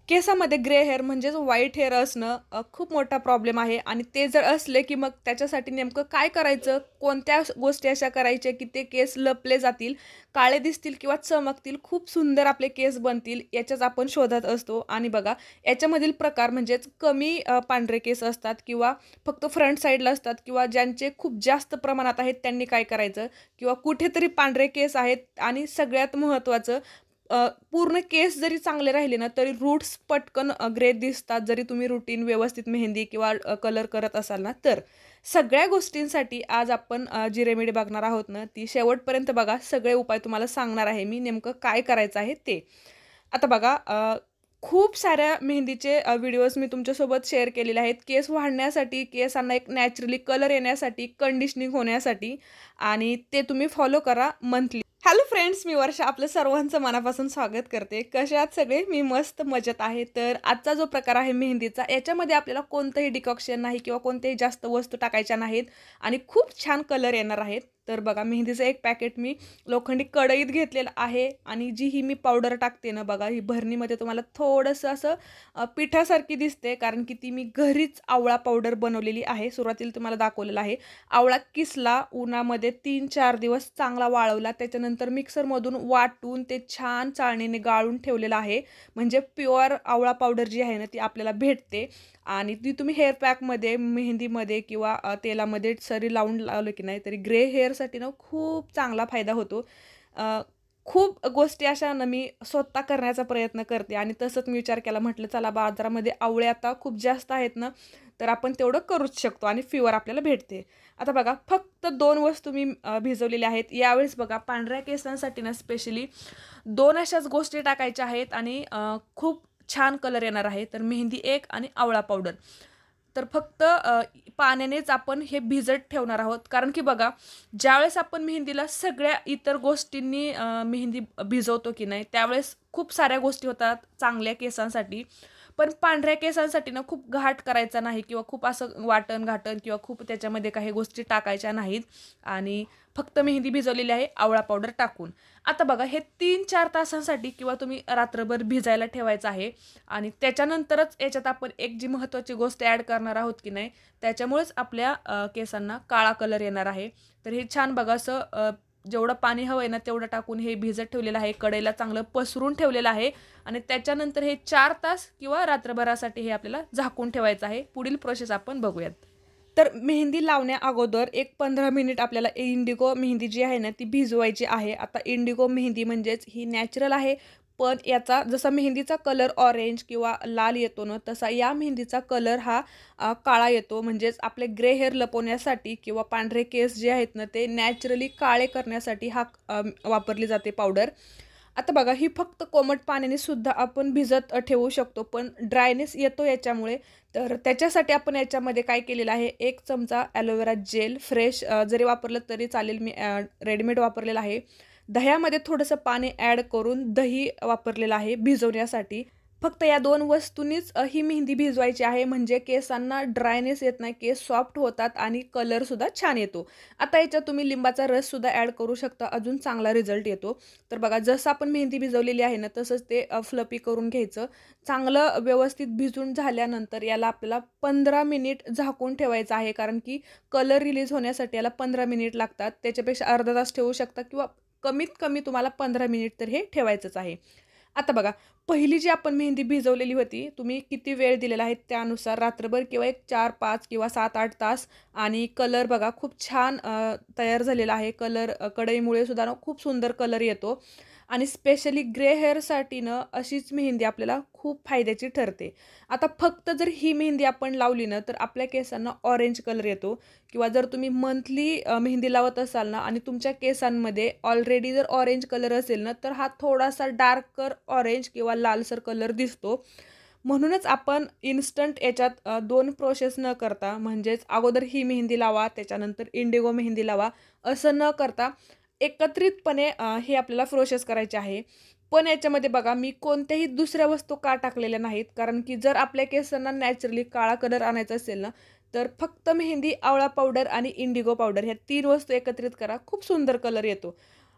केसामध्ये grey hair म्हणजेच white hair असणं खूप मोठा प्रॉब्लेम आहे आणि ते जर असले की मग त्याच्यासाठी नेमकं काय करायचं, कोणत्या गोष्टी अशा करायच्या की ते केस लपले जातील, काळे दिसतील किंवा चमकतील, खूप सुंदर आपले केस बनतील, याच्याच आपण शोधत असतो. आणि बघा, याच्यामधील प्रकार म्हणजेच कमी पांढरे केस असतात किंवा फक्त फ्रंट साईडला असतात किंवा ज्यांचे खूप जास्त प्रमाणात आहेत त्यांनी काय करायचं, किंवा कुठेतरी पांढरे केस आहेत आणि सगळ्यात महत्त्वाचं, पूर्ण केस जरी चांगले राहिले ना, तरी रूट्स पटकन ग्रे दिसतात, जरी तुम्ही रुटीन व्यवस्थित मेहंदी किंवा कलर करत असाल ना तर. सगळ्या गोष्टींसाठी आज आपण जी रेमेडी बघणार आहोत ना, ती शेवटपर्यंत बघा. सगळे उपाय तुम्हाला सांगणार आहे मी, नेमकं काय करायचं आहे ते. आता बघा, खूप साऱ्या मेहंदीचे व्हिडिओज मी तुमच्यासोबत शेअर केलेले आहेत. केस वाढण्यासाठी, केसांना एक नॅचरली कलर येण्यासाठी, कंडिशनिंग होण्यासाठी, आणि ते तुम्ही फॉलो करा मंथली. हॅलो फ्रेंड्स, मी वर्षा आपलं सर्वांचं मनापासून स्वागत करते. कसे आहात सगळे? मी मस्त मजेत आहे. तर आजचा जो प्रकार आहे मेहंदीचा, याच्यामध्ये आपल्याला कोणतंही डिकॉक्शन नाही किंवा कोणत्याही जास्त वस्तू टाकायच्या नाहीत आणि खूप छान कलर येणार आहेत. तर बघा, मेहंदीचं एक पॅकेट मी लोखंडी कढईत घेतलेलं आहे आणि जी ही मी पावडर टाकते ना बघा, ही भरणीमध्ये तुम्हाला थोडंसं असं पिठासारखी दिसते, कारण की ती मी घरीच आवळा पावडर बनवलेली आहे. सुरुवातीला तुम्हाला दाखवलेलं आहे. आवळा किसला, उन्हामध्ये 3-4 दिवस चांगला वाळवला, त्याच्यानंतर मिक्सरमधून वाटून ते छान चाळणीने गाळून ठेवलेलं आहे. म्हणजे प्युअर आवळा पावडर जी आहे ना, ती आपल्याला भेटते. आणि ती तुम्ही हेअर पॅकमध्ये, मेहंदीमध्ये किंवा तेलामध्ये सरी लावून लावलं की नाही, तरी ग्रे हेअरसाठी ना खूप चांगला फायदा होतो. अ, खूप गोष्टी अशा ना मी स्वतः करण्याचा प्रयत्न करते आणि तसंच मी विचार केला, म्हटलं चला बाजारामध्ये आवळे आता खूप जास्त आहेत ना, तर आपण तेवढं करूच शकतो आणि फ्युअर आपल्याला भेटते. आता बघा, फक्त 2 वस्तू मी भिजवलेल्या आहेत. यावेळेस बघा, पांढऱ्या केसांसाठी ना स्पेशली 2 अशाच गोष्टी टाकायच्या आहेत आणि खूप छान कलर येणार आहे. तर मेहंदी एक आणि आवळा पावडर. तर फक्त पाण्यानेच आपण हे भिजत ठेवणार आहोत. कारण की बघा, ज्यावेळेस आपण मेहंदीला सगळ्या इतर गोष्टींनी मेहंदी भिजवतो की नाही, त्यावेळेस खूप साऱ्या गोष्टी होतात चांगल्या केसांसाठी. पण पांढऱ्या केसांसाठी ना खूप घाट करायचा नाही किंवा खूप असं वाटण-घाटण किंवा खूप त्याच्यामध्ये काही गोष्टी टाकायच्या नाहीत आणि फक्त मेहंदी भिजवलेली आहे आवळा पावडर टाकून. आता बघा, हे 3-4 तासांसाठी किंवा तुम्ही रात्रभर भिजायला ठेवायचं आहे आणि त्याच्यानंतरच याच्यात आपण एक जी महत्त्वाची गोष्ट ॲड करणार आहोत की नाही, त्याच्यामुळेच आपल्या केसांना काळा कलर येणार आहे. तर हे छान बघा, असं जेवढं पाणी हवं आहे ना, तेवढं टाकून हे भिजत ठेवलेलं आहे. कढईला चांगलं पसरून ठेवलेलं आहे आणि त्याच्यानंतर हे 4 तास किंवा रात्रभरासाठी हे आपल्याला झाकून ठेवायचं आहे. पुढील प्रोसेस आपण बघूयात. तर मेहंदी लावण्या अगोदर एक 15 मिनिट आपल्याला इंडिगो मेहंदी जी आहे ना, ती भिजवायची आहे. आता इंडिगो मेहंदी म्हणजेच ही नॅचरल आहे, पण याचा जसा मेहंदीचा कलर ऑरेंज किंवा लाल येतो ना, तसा या मेहंदीचा कलर हा काळा येतो. म्हणजेच आपले ग्रे हेअर लपवण्यासाठी किंवा पांढरे केस जे आहेत ना, ते नॅचरली काळे करण्यासाठी हा वापरली जाते पावडर. आता बघा, ही फक्त कोमट पाण्याने सुद्धा आपण भिजत ठेवू शकतो, पण ड्रायनेस येतो याच्यामुळे. तर त्याच्यासाठी आपण याच्यामध्ये काय केलेलं आहे, 1 चमचा ॲलोवेरा जेल फ्रेश जरी वापरलं तरी चालेल. मी रेडीमेड वापरलेलं आहे. दह्यामध्ये थोडंसं पाणी ॲड करून दही वापरलेलं आहे भिजवण्यासाठी. फक्त या 2 वस्तूंनीच ही मेहंदी भिजवायची आहे, म्हणजे केसांना ड्रायनेस येत नाही, केस सॉफ्ट होतात आणि कलरसुद्धा छान येतो. आता याच्यात तुम्ही लिंबाचा रससुद्धा ॲड करू शकता, अजून चांगला रिझल्ट येतो. तर बघा, जसं आपण मेहंदी भिजवलेली आहे ना, तसंच ते फ्लफी करून घ्यायचं. चांगलं व्यवस्थित भिजून झाल्यानंतर याला आपल्याला 15 मिनिट झाकून ठेवायचं आहे, कारण की कलर रिलीज होण्यासाठी याला 15 मिनिट लागतात. त्याच्यापेक्षा अर्धा तास ठेवू शकता किंवा कमीत कमी तुम्हाला 15 मिनिट तर हे ठेवायचंच आहे. आता बघा, पहिली जी आपण मेहंदी भिजवलेली होती, तुम्ही किती वेळ दिलेला आहे त्यानुसार रात्रभर किंवा एक 4-5 किंवा 7-8 तास, आणि कलर बघा खूप छान तयार झालेला आहे. कलर कढईमुळे सुद्धा ना खूप सुंदर कलर येतो आणि स्पेशली ग्रे हेअरसाठी ना अशीच मेहंदी आपल्याला खूप फायद्याची ठरते. आता फक्त जर ही मेहंदी आपण लावली ना, तर आपल्या केसांना ऑरेंज कलर येतो. किंवा जर तुम्ही मंथली मेहंदी लावत असाल ना आणि तुमच्या केसांमध्ये ऑलरेडी जर ऑरेंज कलर असेल ना, तर हा थोडासा डार्कर ऑरेंज किंवा लालसर कलर दिसतो. म्हणूनच आपण इन्स्टंट याच्यात 2 प्रोसेस न करता, म्हणजेच अगोदर ही मेहंदी लावा, त्याच्यानंतर इंडिगो मेहंदी लावा, असं न करता एकत्रितपणे हे आपल्याला प्रोसेस करायचे आहे. पण याच्यामध्ये बघा, मी कोणत्याही दुसऱ्या वस्तू का टाकलेल्या नाहीत, कारण की जर आपल्या केसांना नॅचरली काळा कलर आणायचा असेल ना, तर फक्त मेहंदी, आवळा पावडर आणि इंडिगो पावडर ह्या 3 वस्तू एकत्रित करा. खूप सुंदर कलर येतो.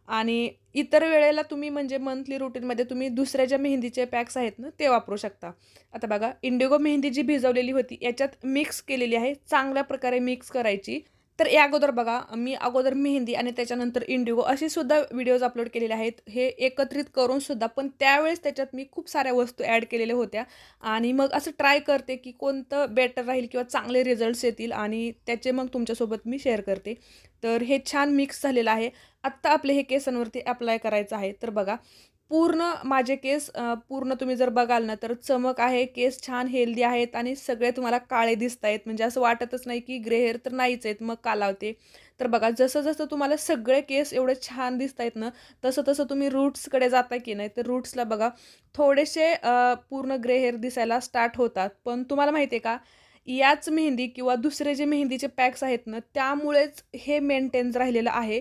आणि इतर वेळेला तुम्ही म्हणजे मंथली रुटीनमध्ये तुम्ही दुसऱ्या ज्या मेहंदीचे पॅक्स आहेत ना ते वापरू शकता. आता बघा इंडिगो मेहंदी जी भिजवलेली होती याच्यात मिक्स केलेली आहे. चांगल्या प्रकारे मिक्स करायची. तर या अगोदर बघा मी अगोदर मेहंदी आणि त्याच्यानंतर इंडिगो असे सुद्धा व्हिडिओज अपलोड केलेले आहेत. हे एकत्रित करून सुद्धा, पण त्यावेळेस त्याच्यात मी खूप साऱ्या वस्तू ॲड केलेल्या होत्या आणि मग असं ट्राय करते की कोणतं बेटर राहील किंवा चांगले रिझल्ट्स येतील आणि त्याचे मग तुमच्यासोबत मी शेअर करते. तर हे छान मिक्स झालेलं आहे. आत्ता आपले हे केसांवरती अप्लाय करायचं आहे. तर बघा पूर्ण माझे केस पूर्ण तुम्ही जर बघाल ना तर चमक आहे, केस छान हेल्दी आहेत आणि सगळे तुम्हाला काळे दिसत आहेत. म्हणजे असं वाटतच नाही की ग्रे हेअर तर नाहीच आहेत, मग का लावते. तर बघा जसं तुम्हाला सगळे केस एवढे छान दिसत आहेत ना, तसं तुम्ही रूट्सकडे जाता की नाही, तर रूट्सला बघा थोडेसे पूर्ण ग्रे हेअर दिसायला स्टार्ट होतात. पण तुम्हाला माहिती आहे का, याच मेहंदी किंवा दुसरे जे मेहंदीचे पॅक्स आहेत ना त्यामुळेच हे मेंटेन राहिलेलं आहे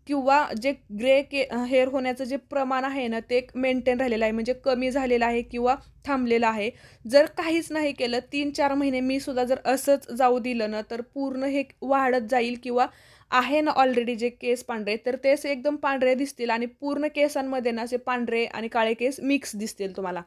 किंवा जे हेअर होण्याचं जे प्रमाण आहे ना ते मेंटेन राहिलेलं आहे, म्हणजे कमी झालेलं आहे किंवा थांबलेलं आहे. जर काहीच नाही केलं 3-4 महिने मी सुद्धा जर असंच जाऊ दिलं ना तर पूर्ण हे वाढत जाईल किंवा आहे ना ऑलरेडी जे केस पांढरे तर तेच एकदम पांढरे दिसतील आणि पूर्ण केसांमध्ये ना असे पांढरे आणि काळे केस मिक्स दिसतील तुम्हाला.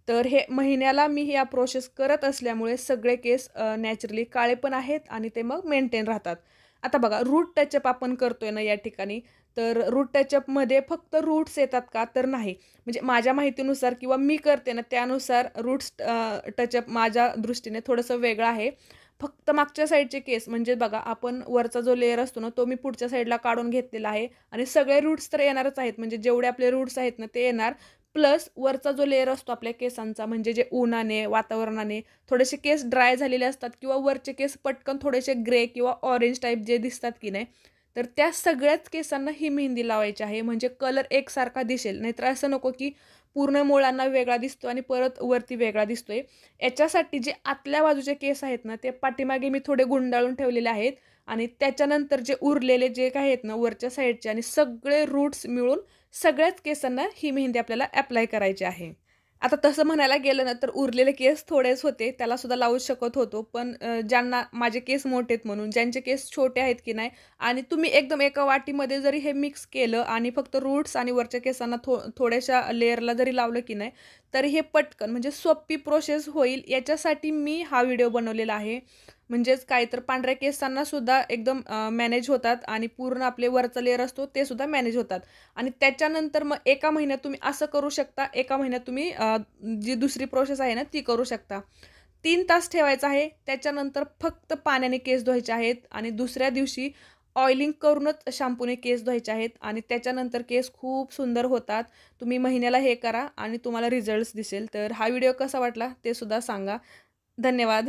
तर हे महिन्याला मी या प्रोसेस करत असल्यामुळे सगळे केस नॅचरली काळे पण आहेत आणि ते मग मेंटेन राहतात. आता बघा रूट टचअप आपण करतोय ना या ठिकाणी, तर रूट टचअपमध्ये फक्त रूट्स येतात का? तर नाही. म्हणजे माझ्या माहितीनुसार किंवा मी करते ना त्यानुसार रूट्स टचअप माझ्या दृष्टीने थोडंसं वेगळं आहे. फक्त मागच्या साईडचे केस म्हणजे बघा आपण वरचा जो लेयर असतो ना तो मी पुढच्या साईडला काढून घेतलेला आहे आणि सगळे रूट्स तर येणारच आहेत. म्हणजे जेवढे आपले रूट्स आहेत ना ते येणार. प्लस वरचा जो लेयर असतो आपल्या केसांचा म्हणजे जे उन्हाने, वातावरणाने थोडेसे केस ड्राय झालेले असतात किंवा वरचे केस पटकन थोडेसे ग्रे किंवा ऑरेंज टाईप जे दिसतात की नाही, तर त्या सगळ्याच केसांना ही मेहंदी लावायची आहे. म्हणजे कलर एकसारखा दिसेल. नाहीतर असं नको की पूर्ण मुळांना वेगळा दिसतो आणि परत वरती वेगळा दिसतोय. याच्यासाठी जे आतल्या बाजूचे केस आहेत ना, ते पाठीमागे मी थोडे गुंडाळून ठेवलेले आहेत आणि त्याच्यानंतर जे उरलेले जे काही आहेत ना वरच्या साईडचे आणि सगळे रूट्स मिळून सगळ्याच केसांना ही मेहंदी आपल्याला ॲप्लाय करायची आहे. आता तसं म्हणायला गेलं ना, तर उरलेले केस थोडेच होते, त्यालासुद्धा लावू शकत होतो. पण ज्यांना माझे केस मोठे आहेत म्हणून, ज्यांचे केस छोटे आहेत की नाही आणि तुम्ही एकदम एका वाटीमध्ये जरी हे मिक्स केलं आणि फक्त रूट्स आणि वरच्या केसांना थोड्याशा लेयरला जरी लावलं की नाही, तर हे पटकन म्हणजे सोपी प्रोसेस होईल. याच्यासाठी मी हा व्हिडिओ बनवलेला आहे. म्हणजेच काय तर पांढऱ्या केसांना सुद्धा एकदम मॅनेज होतात आणि पूर्ण आपले वरचा लेयर असतो ते सुद्धा मॅनेज होतात. आणि त्याच्यानंतर मग एका महिन्यात तुम्ही असं करू शकता. एका महिन्यात तुम्ही जी दुसरी प्रोसेस आहे ना ती करू शकता. 3 तास ठेवायचं आहे. त्याच्यानंतर फक्त पाण्याने केस धुवायचे आहेत आणि दुसऱ्या दिवशी ऑइलिंग करूनच शॅम्पूने केस धुवायचे आहेत आणि त्याच्यानंतर केस खूप सुंदर होतात. तुम्ही महिन्याला हे करा आणि तुम्हाला रिझल्ट्स दिसेल. तर हा व्हिडिओ कसा वाटला ते सुद्धा सांगा. धन्यवाद.